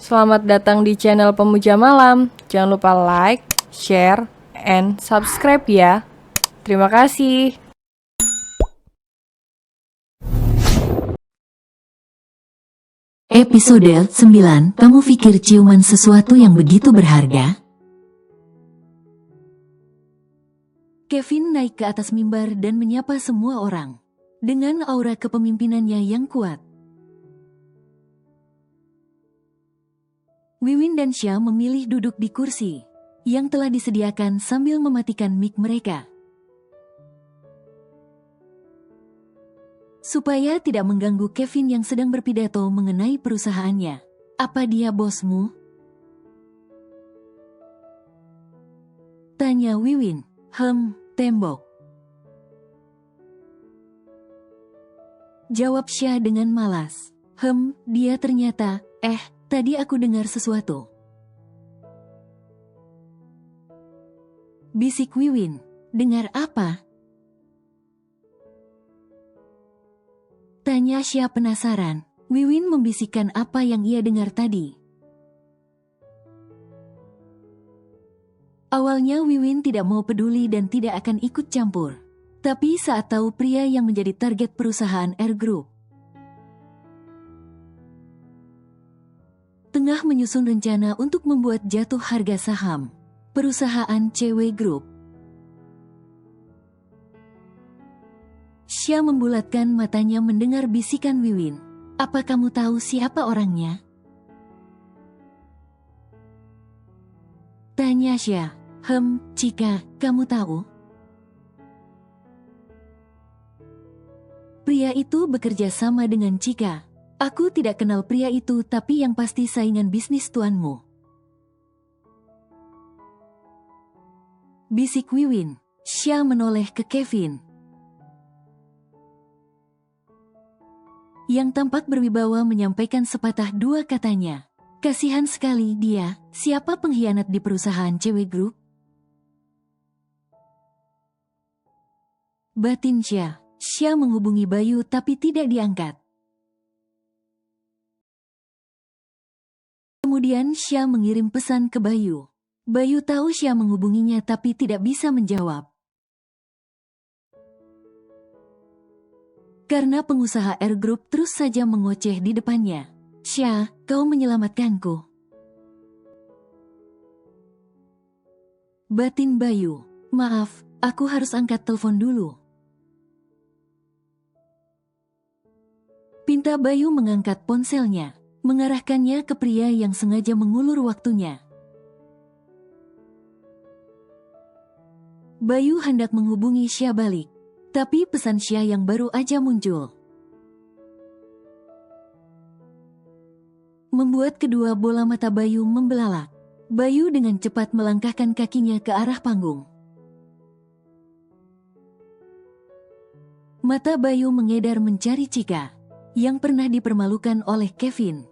Selamat datang di channel Pemuja Malam. Jangan lupa like, share, and subscribe ya. Terima kasih. Episode 9, kamu pikir ciuman sesuatu yang begitu berharga? Kevin naik ke atas mimbar dan menyapa semua orang dengan aura kepemimpinannya yang kuat. Wiwin dan Xia memilih duduk di kursi yang telah disediakan sambil mematikan mic mereka, supaya tidak mengganggu Kevin yang sedang berpidato mengenai perusahaannya. Apa dia bosmu? Tanya Wiwin. Tembok. Jawab Xia dengan malas. Dia ternyata, tadi aku dengar sesuatu. Bisik Wiwin. Dengar apa? Tanya Xia penasaran. Wiwin membisikkan apa yang ia dengar tadi. Awalnya Wiwin tidak mau peduli dan tidak akan ikut campur. Tapi saat tahu pria yang menjadi target perusahaan R Group tengah menyusun rencana untuk membuat jatuh harga saham perusahaan CW Group, Xia membulatkan matanya mendengar bisikan Wiwin. Apa kamu tahu siapa orangnya? Tanya Xia. Cika, kamu tahu? Pria itu bekerja sama dengan Cika. Aku tidak kenal pria itu, tapi yang pasti saingan bisnis tuanmu. Bisik Wiwin. Xia menoleh ke Kevin yang tampak berwibawa menyampaikan sepatah dua katanya. Kasihan sekali dia. Siapa pengkhianat di perusahaan CW Group? Batin Xia. Xia menghubungi Bayu tapi tidak diangkat. Kemudian Xia mengirim pesan ke Bayu. Bayu tahu Xia menghubunginya tapi tidak bisa menjawab. Karena pengusaha R Group terus saja mengoceh di depannya. Xia, kau menyelamatkanku. Batin Bayu. Maaf, aku harus angkat telepon dulu. Pinta Bayu mengangkat ponselnya, mengarahkannya ke pria yang sengaja mengulur waktunya. Bayu hendak menghubungi Xia balik, tapi pesan Xia yang baru aja muncul membuat kedua bola mata Bayu membelalak. Bayu dengan cepat melangkahkan kakinya ke arah panggung. Mata Bayu mengedar mencari Cika yang pernah dipermalukan oleh Kevin.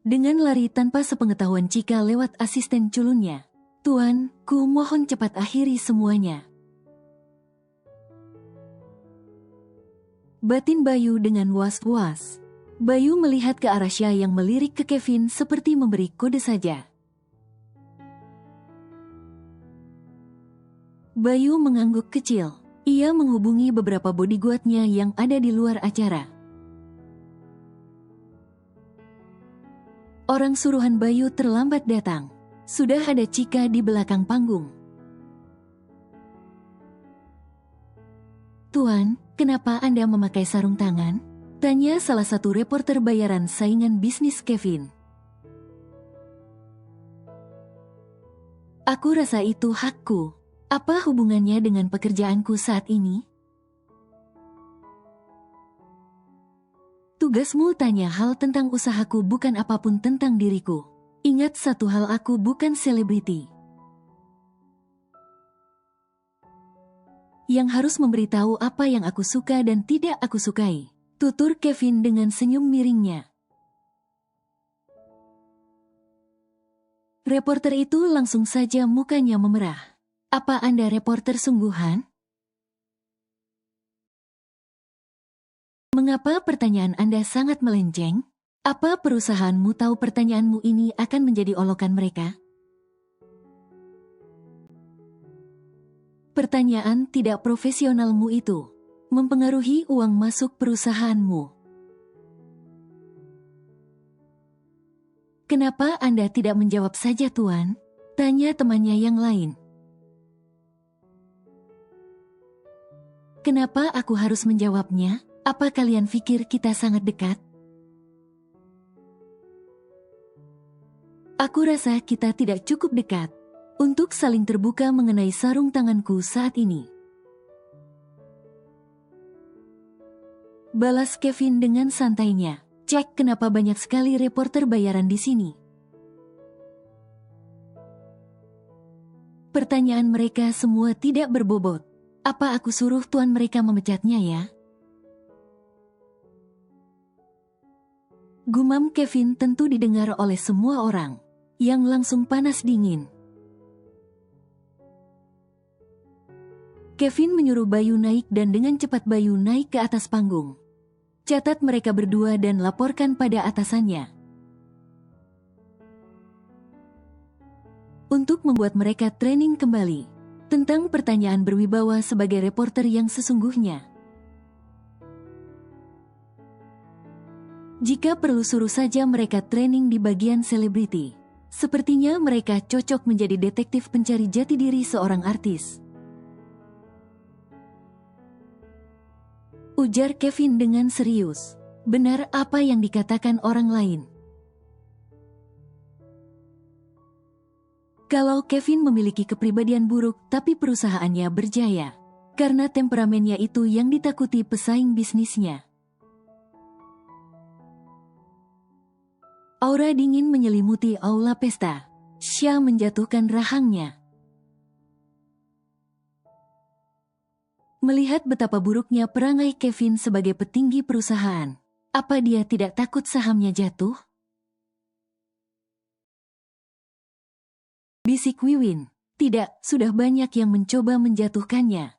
Dengan lari tanpa sepengetahuan Cika lewat asisten culunnya. Tuan, ku mohon cepat akhiri semuanya. Batin Bayu dengan was-was. Bayu melihat ke arah Xia yang melirik ke Kevin seperti memberi kode saja. Bayu mengangguk kecil. Ia menghubungi beberapa bodyguardnya yang ada di luar acara. Orang suruhan Bayu terlambat datang. Sudah ada Cika di belakang panggung. Tuan, kenapa Anda memakai sarung tangan? Tanya salah satu reporter bayaran saingan bisnis Kevin. Aku rasa itu hakku. Apa hubungannya dengan pekerjaanku saat ini? Tugasmu tanya hal tentang usahaku, bukan apapun tentang diriku. Ingat satu hal, aku bukan selebriti yang harus memberitahu apa yang aku suka dan tidak aku sukai. Tutur Kevin dengan senyum miringnya. Reporter itu langsung saja mukanya memerah. Apa Anda reporter sungguhan? Mengapa pertanyaan Anda sangat melenceng? Apa perusahaanmu tahu pertanyaanmu ini akan menjadi olokan mereka? Pertanyaan tidak profesionalmu itu mempengaruhi uang masuk perusahaanmu. Kenapa Anda tidak menjawab saja, Tuan? Tanya temannya yang lain. Kenapa aku harus menjawabnya? Apa kalian pikir kita sangat dekat? Aku rasa kita tidak cukup dekat untuk saling terbuka mengenai sarung tanganku saat ini. Balas Kevin dengan santainya. Cek, kenapa banyak sekali reporter bayaran di sini. Pertanyaan mereka semua tidak berbobot. Apa aku suruh tuan mereka memecatnya ya? Gumam Kevin tentu didengar oleh semua orang, yang langsung panas dingin. Kevin menyuruh Bayu naik dan dengan cepat Bayu naik ke atas panggung. Catat mereka berdua dan laporkan pada atasannya. Untuk membuat mereka training kembali tentang pertanyaan berwibawa sebagai reporter yang sesungguhnya. Jika perlu suruh saja mereka training di bagian selebriti. Sepertinya mereka cocok menjadi detektif pencari jati diri seorang artis. Ujar Kevin dengan serius. Benar apa yang dikatakan orang lain. Kalau Kevin memiliki kepribadian buruk tapi perusahaannya berjaya, karena temperamennya itu yang ditakuti pesaing bisnisnya. Aura dingin menyelimuti aula pesta. Xia menjatuhkan rahangnya. Melihat betapa buruknya perangai Kevin sebagai petinggi perusahaan, apa dia tidak takut sahamnya jatuh? Bisik Wiwin. Tidak, sudah banyak yang mencoba menjatuhkannya.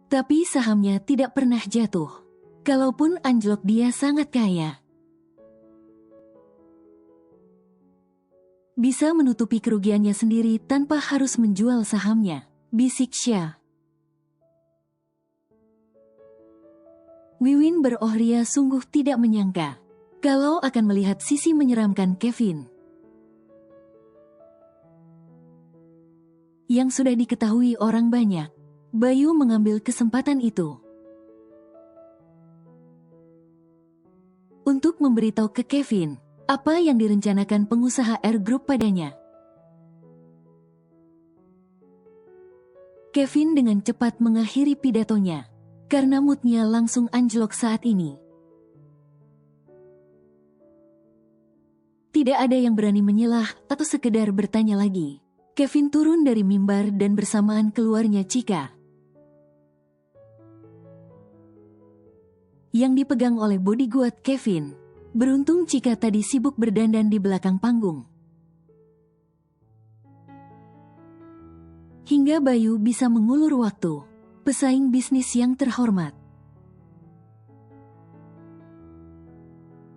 Tapi sahamnya tidak pernah jatuh. Kalaupun anjlok, dia sangat kaya. Bisa menutupi kerugiannya sendiri tanpa harus menjual sahamnya, bisik Xia. Wiwin berohria sungguh tidak menyangka kalau akan melihat sisi menyeramkan Kevin. Yang sudah diketahui orang banyak, Bayu mengambil kesempatan itu untuk memberitahu ke Kevin apa yang direncanakan pengusaha Air Group padanya. Kevin dengan cepat mengakhiri pidatonya, karena moodnya langsung anjlok saat ini. Tidak ada yang berani menyelah atau sekedar bertanya lagi. Kevin turun dari mimbar dan bersamaan keluarnya Chika, yang dipegang oleh bodyguard Kevin. Beruntung Chika tadi sibuk berdandan di belakang panggung. Hingga Bayu bisa mengulur waktu, pesaing bisnis yang terhormat.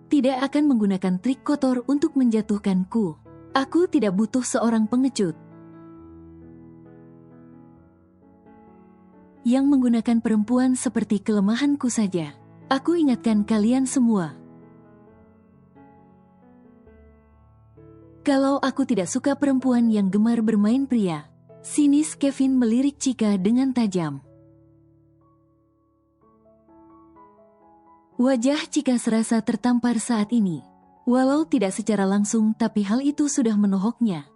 Tidak akan menggunakan trik kotor untuk menjatuhkanku. Aku tidak butuh seorang pengecut yang menggunakan perempuan seperti kelemahanku saja. Aku ingatkan kalian semua. Kalau aku tidak suka perempuan yang gemar bermain pria. Sinis Kevin melirik Chika dengan tajam. Wajah Chika serasa tertampar saat ini. Walau tidak secara langsung, tapi hal itu sudah menohoknya.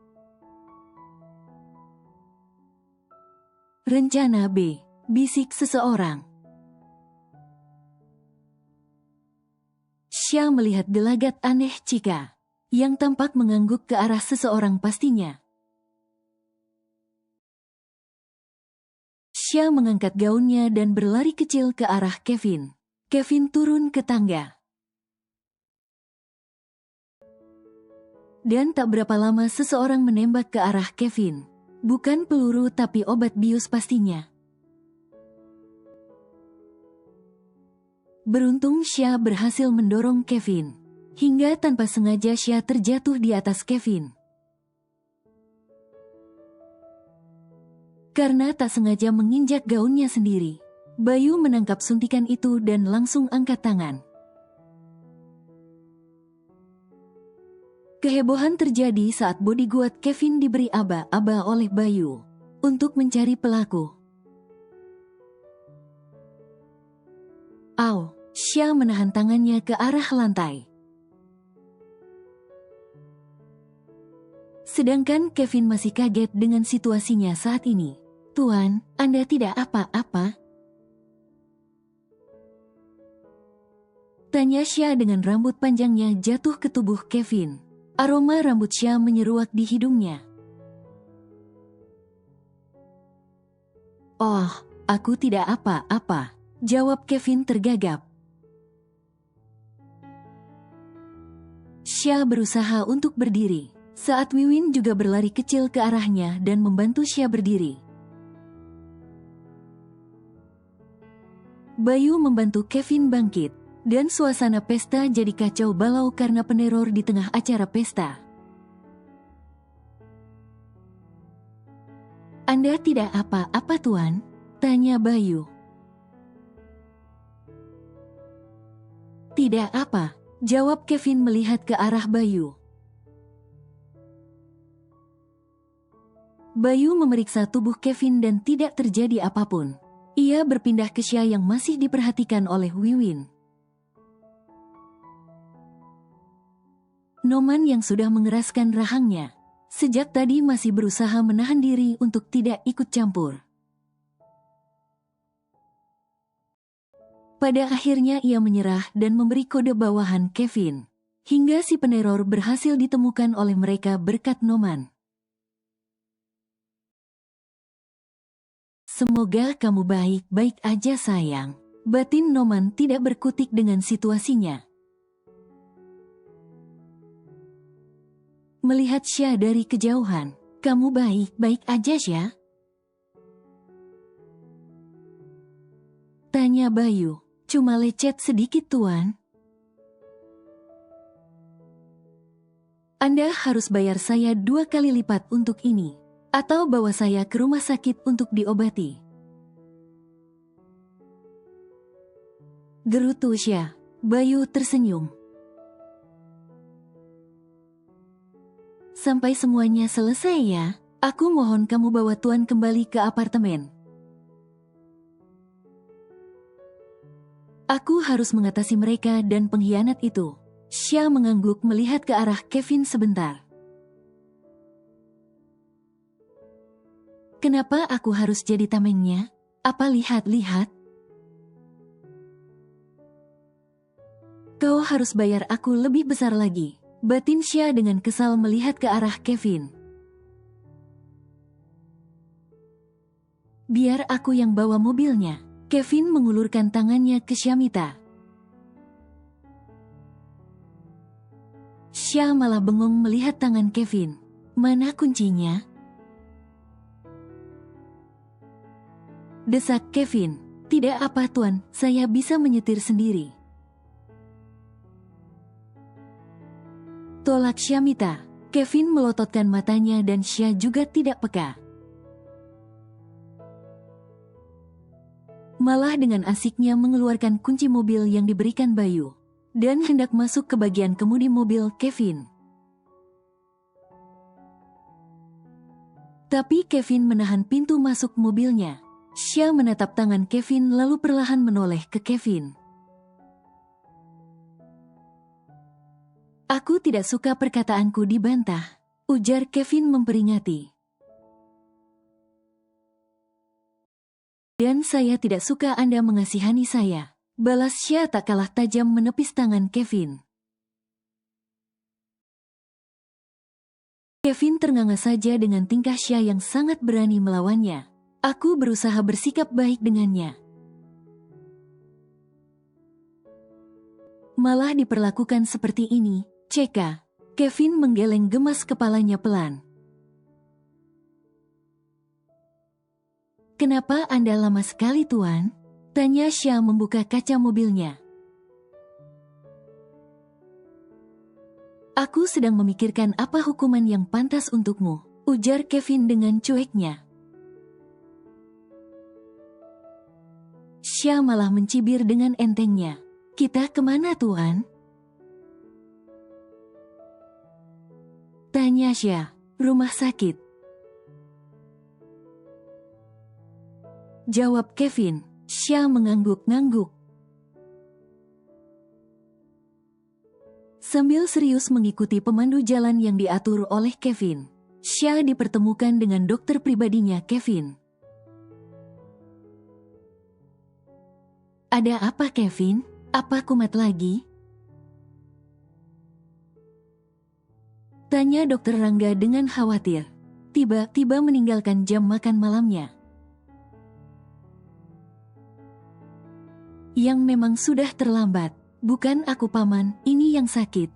Rencana B, bisik seseorang. Xia melihat gelagat aneh Chika, yang tampak mengangguk ke arah seseorang pastinya. Xia mengangkat gaunnya dan berlari kecil ke arah Kevin. Kevin turun ke tangga. Dan tak berapa lama seseorang menembak ke arah Kevin. Bukan peluru tapi obat bius pastinya. Beruntung Sya berhasil mendorong Kevin. Hingga tanpa sengaja Sya terjatuh di atas Kevin. Karena tak sengaja menginjak gaunnya sendiri, Bayu menangkap suntikan itu dan langsung angkat tangan. Kehebohan terjadi saat bodyguard Kevin diberi aba-aba oleh Bayu untuk mencari pelaku. Au, Sya menahan tangannya ke arah lantai. Sedangkan Kevin masih kaget dengan situasinya saat ini. "Tuan, Anda tidak apa-apa?" tanya Sya dengan rambut panjangnya jatuh ke tubuh Kevin. Aroma rambut Sya menyeruak di hidungnya. "Oh, aku tidak apa-apa," jawab Kevin tergagap. Sya berusaha untuk berdiri, saat Wiwin juga berlari kecil ke arahnya dan membantu Sya berdiri. Bayu membantu Kevin bangkit, dan suasana pesta jadi kacau balau karena peneror di tengah acara pesta. "Anda tidak apa-apa, Tuan?" tanya Bayu. "Tidak apa," jawab Kevin melihat ke arah Bayu. Bayu memeriksa tubuh Kevin dan tidak terjadi apapun. Ia berpindah ke Sya yang masih diperhatikan oleh Wiwin. Noman yang sudah mengeraskan rahangnya sejak tadi masih berusaha menahan diri untuk tidak ikut campur. Pada akhirnya ia menyerah dan memberi kode bawahan Kevin, hingga si peneror berhasil ditemukan oleh mereka berkat Noman. "Semoga kamu baik-baik aja sayang," batin Noman tidak berkutik dengan situasinya. Melihat Sya dari kejauhan, "Kamu baik-baik aja, Sya?" tanya Bayu. "Cuma lecet sedikit, Tuan." "Anda harus bayar saya 2 kali lipat untuk ini, atau bawa saya ke rumah sakit untuk diobati," gerutu Sya. Bayu tersenyum. "Sampai semuanya selesai ya, aku mohon kamu bawa Tuan kembali ke apartemen. Aku harus mengatasi mereka dan pengkhianat itu." Sya mengangguk melihat ke arah Kevin sebentar. "Kenapa aku harus jadi tamengnya? Apa lihat-lihat? Kau harus bayar aku lebih besar lagi," batin Sya dengan kesal melihat ke arah Kevin. "Biar aku yang bawa mobilnya." Kevin mengulurkan tangannya ke Syamita. Sya malah bengong melihat tangan Kevin. "Mana kuncinya?" desak Kevin. "Tidak apa, Tuan, saya bisa menyetir sendiri," tolak Syamita. Kevin melototkan matanya dan Sya juga tidak peka. Malah dengan asiknya mengeluarkan kunci mobil yang diberikan Bayu, dan hendak masuk ke bagian kemudi mobil Kevin. Tapi Kevin menahan pintu masuk mobilnya. Sya menatap tangan Kevin lalu perlahan menoleh ke Kevin. "Aku tidak suka perkataanku dibantah," ujar Kevin memperingati. "Dan saya tidak suka Anda mengasihani saya," balas Sya tak kalah tajam menepis tangan Kevin. Kevin ternganga saja dengan tingkah Sya yang sangat berani melawannya. "Aku berusaha bersikap baik dengannya, malah diperlakukan seperti ini." "Ceka." Kevin menggeleng gemas kepalanya pelan. "Kenapa Anda lama sekali, Tuan?" tanya Sya membuka kaca mobilnya. Aku sedang memikirkan apa hukuman yang pantas untukmu, ujar Kevin dengan cueknya. Xia malah mencibir dengan entengnya. Kita kemana, Tuan? Tanya Xia. Rumah sakit. Jawab Kevin. Xia mengangguk-ngangguk. Sambil serius mengikuti pemandu jalan yang diatur oleh Kevin, Xia dipertemukan dengan dokter pribadinya Kevin. Ada apa, Kevin? Apa kumat lagi? Tanya dokter Rangga dengan khawatir. Tiba-tiba meninggalkan jam makan malamnya. Yang memang sudah terlambat. Bukan aku, Paman, ini yang sakit.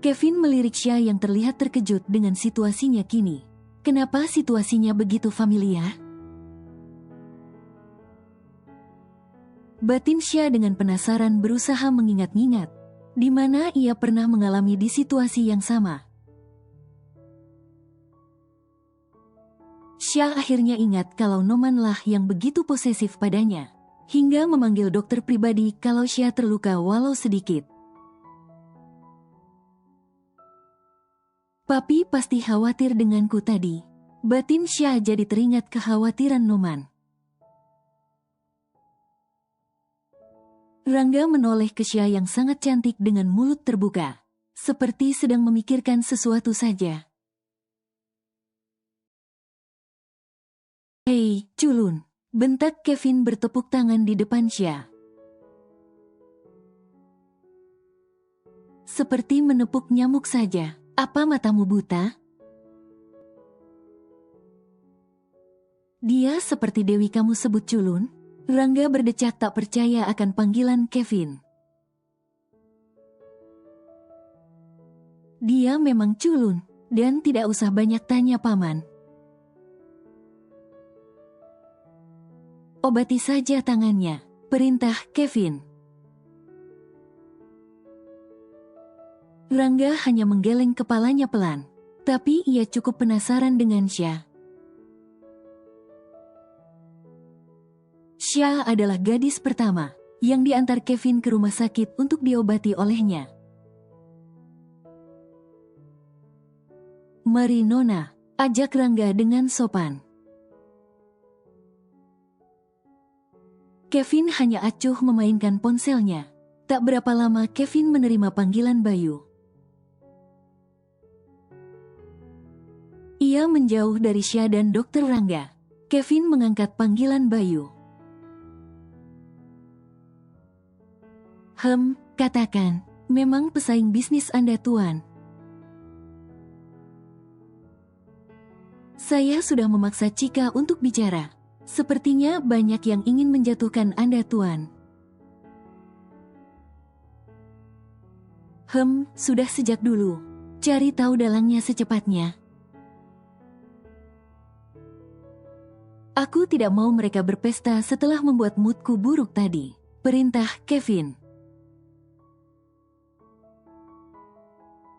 Kevin melirik Xia yang terlihat terkejut dengan situasinya kini. Kenapa situasinya begitu familiar? Batin Xia dengan penasaran berusaha mengingat-ingat, di mana ia pernah mengalami di situasi yang sama. Xia akhirnya ingat kalau Nomanlah yang begitu posesif padanya, hingga memanggil dokter pribadi kalau Xia terluka walau sedikit. Papi pasti khawatir denganku tadi. Batin Xia jadi teringat kekhawatiran Noman. Rangga menoleh ke Xia yang sangat cantik dengan mulut terbuka, seperti sedang memikirkan sesuatu saja. Hei, culun, bentak Kevin bertepuk tangan di depan Xia. Seperti menepuk nyamuk saja. Apa matamu buta? Dia seperti Dewi kamu sebut culun? Rangga berdecak tak percaya akan panggilan Kevin. Dia memang culun, dan tidak usah banyak tanya, Paman. Obati saja tangannya, perintah Kevin. Rangga hanya menggeleng kepalanya pelan, tapi ia cukup penasaran dengan Xia. Xia adalah gadis pertama yang diantar Kevin ke rumah sakit untuk diobati olehnya. Mari Nona, ajak Rangga dengan sopan. Kevin hanya acuh memainkan ponselnya. Tak berapa lama Kevin menerima panggilan Bayu. Ia menjauh dari Xia dan Dr. Rangga. Kevin mengangkat panggilan Bayu. Katakan, memang pesaing bisnis Anda, Tuan. Saya sudah memaksa Cika untuk bicara. Sepertinya banyak yang ingin menjatuhkan Anda, Tuan. Sudah sejak dulu. Cari tahu dalangnya secepatnya. Aku tidak mau mereka berpesta setelah membuat moodku buruk tadi. Perintah Kevin.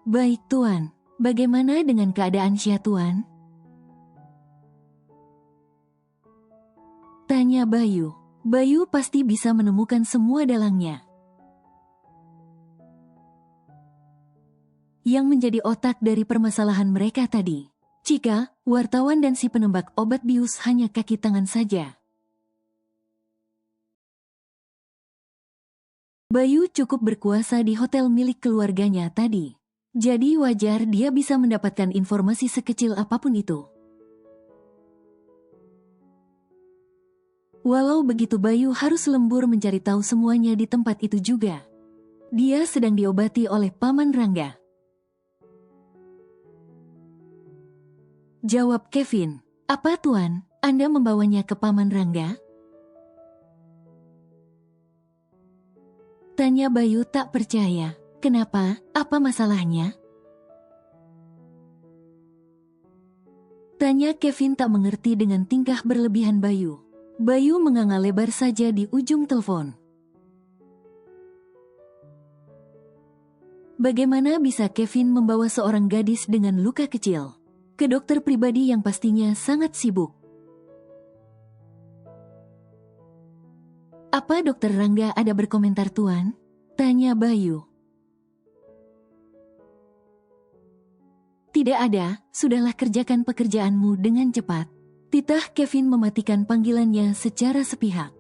Baik, Tuan. Bagaimana dengan keadaan Xia, Tuan? Tanya Bayu. Bayu pasti bisa menemukan semua dalangnya. Yang menjadi otak dari permasalahan mereka tadi, Cika, wartawan dan si penembak obat bius hanya kaki tangan saja. Bayu cukup berkuasa di hotel milik keluarganya tadi. Jadi wajar dia bisa mendapatkan informasi sekecil apapun itu. Walau begitu Bayu harus lembur mencari tahu semuanya di tempat itu juga. Dia sedang diobati oleh Paman Rangga. Jawab Kevin. Apa, Tuan? Anda membawanya ke Paman Rangga? Tanya Bayu tak percaya. Kenapa? Apa masalahnya? Tanya Kevin tak mengerti dengan tingkah berlebihan Bayu. Bayu menganga lebar saja di ujung telepon. Bagaimana bisa Kevin membawa seorang gadis dengan luka kecil ke dokter pribadi yang pastinya sangat sibuk? Apa dokter Rangga ada berkomentar Tuan? Tanya Bayu. Tidak ada, sudahlah kerjakan pekerjaanmu dengan cepat. Titah Kevin mematikan panggilannya secara sepihak.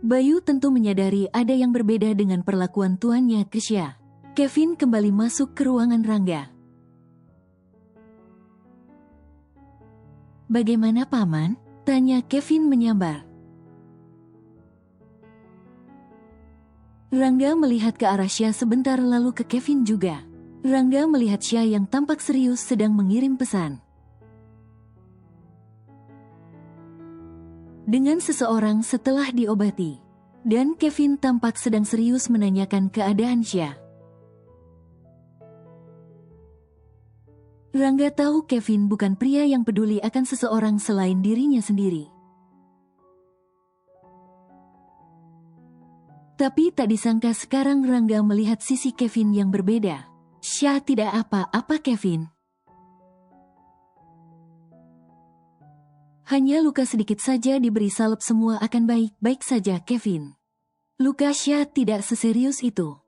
Bayu tentu menyadari ada yang berbeda dengan perlakuan tuannya Krisya. Kevin kembali masuk ke ruangan Rangga. Bagaimana Paman? Tanya Kevin menyambar. Rangga melihat ke arah Syah sebentar lalu ke Kevin juga. Rangga melihat Syah yang tampak serius sedang mengirim pesan. Dengan seseorang setelah diobati. Dan Kevin tampak sedang serius menanyakan keadaan Syah. Rangga tahu Kevin bukan pria yang peduli akan seseorang selain dirinya sendiri. Tapi tak disangka sekarang Rangga melihat sisi Kevin yang berbeda. Syah tidak apa-apa Kevin. Hanya luka sedikit saja diberi salep semua akan baik-baik saja Kevin. Luka Syah tidak seserius itu.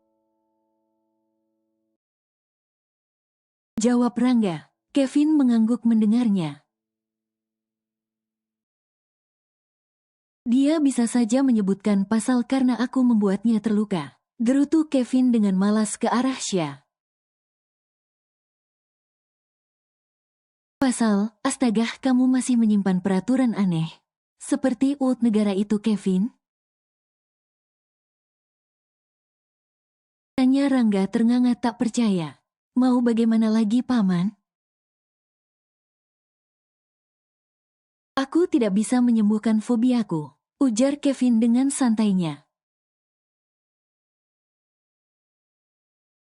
Jawab Rangga. Kevin mengangguk mendengarnya. Dia bisa saja menyebutkan pasal karena aku membuatnya terluka. Gerutu Kevin dengan malas ke arah Syah. Pasal, astaga kamu masih menyimpan peraturan aneh. Seperti UUD negara itu Kevin? Tanya Rangga ternganga tak percaya. Mau bagaimana lagi Paman? Aku tidak bisa menyembuhkan fobiaku, ujar Kevin dengan santainya.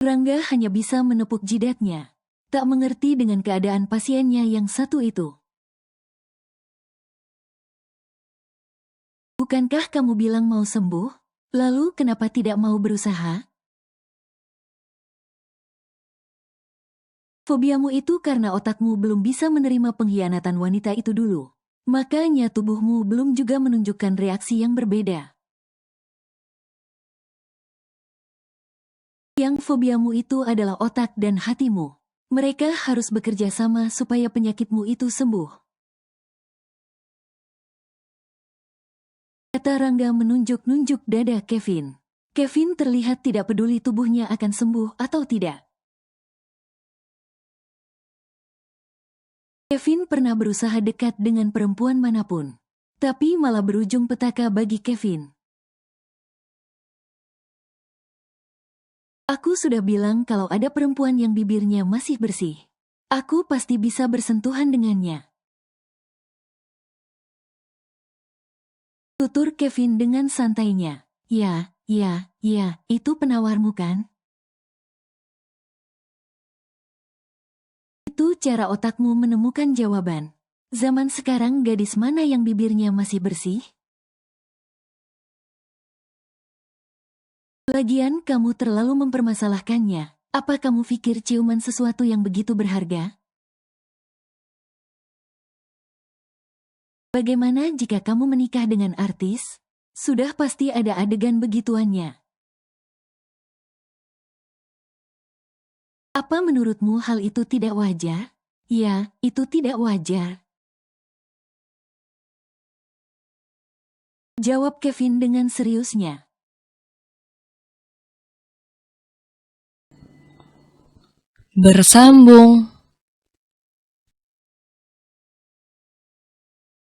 Rangga hanya bisa menepuk jidatnya. Tak mengerti dengan keadaan pasiennya yang satu itu. Bukankah kamu bilang mau sembuh? Lalu kenapa tidak mau berusaha? Fobiamu itu karena otakmu belum bisa menerima pengkhianatan wanita itu dulu. Makanya tubuhmu belum juga menunjukkan reaksi yang berbeda. Yang fobiamu itu adalah otak dan hatimu. Mereka harus bekerja sama supaya penyakitmu itu sembuh. Kata Rangga menunjuk-nunjuk dada Kevin. Kevin terlihat tidak peduli tubuhnya akan sembuh atau tidak. Kevin pernah berusaha dekat dengan perempuan manapun. Tapi malah berujung petaka bagi Kevin. Aku sudah bilang kalau ada perempuan yang bibirnya masih bersih. Aku pasti bisa bersentuhan dengannya. Tutur Kevin dengan santainya. Ya, itu penawarmu kan? Itu cara otakmu menemukan jawaban. Zaman sekarang gadis mana yang bibirnya masih bersih? Lagian kamu terlalu mempermasalahkannya. Apa kamu pikir ciuman sesuatu yang begitu berharga? Bagaimana jika kamu menikah dengan artis? Sudah pasti ada adegan begituannya. Apa menurutmu hal itu tidak wajar? Ya, itu tidak wajar. Jawab Kevin dengan seriusnya. Bersambung.